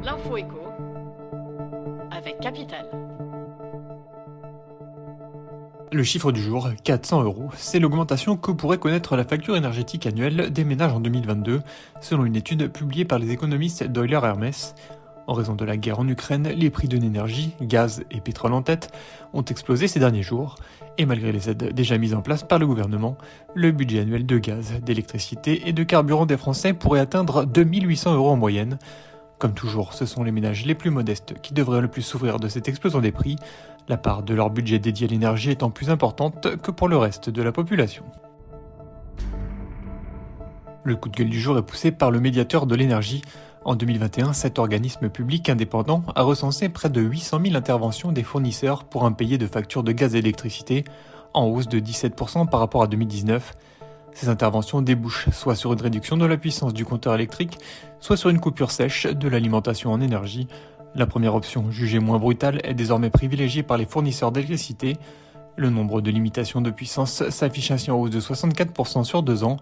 L'info éco avec Capital. Le chiffre du jour, 400 €, c'est l'augmentation que pourrait connaître la facture énergétique annuelle des ménages en 2022, selon une étude publiée par les économistes d'Euler Hermès. En raison de la guerre en Ukraine, les prix de l'énergie, gaz et pétrole en tête, ont explosé ces derniers jours. Et malgré les aides déjà mises en place par le gouvernement, le budget annuel de gaz, d'électricité et de carburant des Français pourrait atteindre 2 800 € en moyenne. Comme toujours, ce sont les ménages les plus modestes qui devraient le plus souffrir de cette explosion des prix, la part de leur budget dédié à l'énergie étant plus importante que pour le reste de la population. Le coup de gueule du jour est poussé par le médiateur de l'énergie. En 2021, cet organisme public indépendant a recensé près de 800 000 interventions des fournisseurs pour impayés de factures de gaz et d'électricité, en hausse de 17% par rapport à 2019. Ces interventions débouchent soit sur une réduction de la puissance du compteur électrique, soit sur une coupure sèche de l'alimentation en énergie. La première option, jugée moins brutale, est désormais privilégiée par les fournisseurs d'électricité. Le nombre de limitations de puissance s'affiche ainsi en hausse de 64% sur 2 ans.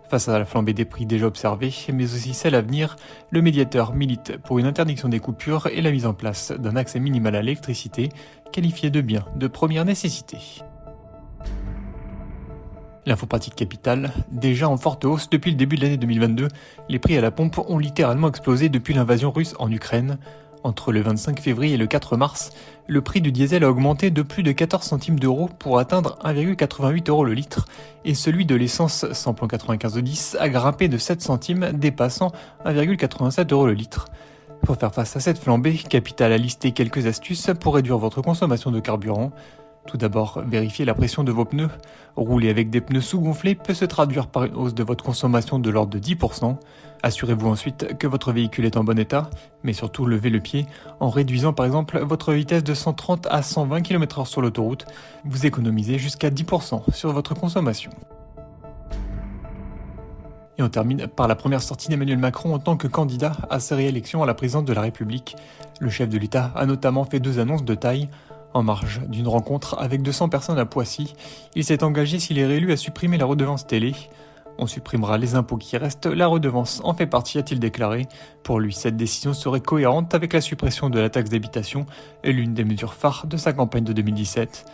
Face à la flambée des prix déjà observée, mais aussi celle à venir, le médiateur milite pour une interdiction des coupures et la mise en place d'un accès minimal à l'électricité, qualifié de bien de première nécessité. L'info pratique Capital, déjà en forte hausse depuis le début de l'année 2022, les prix à la pompe ont littéralement explosé depuis l'invasion russe en Ukraine. Entre le 25 février et le 4 mars, le prix du diesel a augmenté de plus de 14 centimes d'euros pour atteindre 1,88 € le litre, et celui de l'essence samplon 95E10 a grimpé de 7 centimes, dépassant 1,87 € le litre. Pour faire face à cette flambée, Capital a listé quelques astuces pour réduire votre consommation de carburant. Tout d'abord, vérifiez la pression de vos pneus. Rouler avec des pneus sous-gonflés peut se traduire par une hausse de votre consommation de l'ordre de 10%. Assurez-vous ensuite que votre véhicule est en bon état, mais surtout levez le pied en réduisant par exemple votre vitesse de 130 à 120 km/h sur l'autoroute. Vous économisez jusqu'à 10% sur votre consommation. Et on termine par la première sortie d'Emmanuel Macron en tant que candidat à sa réélection à la présidence de la République. Le chef de l'État a notamment fait 2 annonces de taille. En marge d'une rencontre avec 200 personnes à Poissy, il s'est engagé s'il est réélu à supprimer la redevance télé. On supprimera les impôts qui restent, la redevance en fait partie, a-t-il déclaré. Pour lui, cette décision serait cohérente avec la suppression de la taxe d'habitation et l'une des mesures phares de sa campagne de 2017.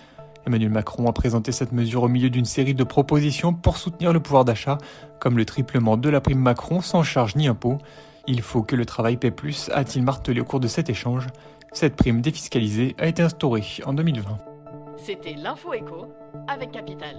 Emmanuel Macron a présenté cette mesure au milieu d'une série de propositions pour soutenir le pouvoir d'achat, comme le triplement de la prime Macron sans charge ni impôt. Il faut que le travail paie plus, a-t-il martelé au cours de cet échange. Cette prime défiscalisée a été instaurée en 2020. C'était l'info éco avec Capital.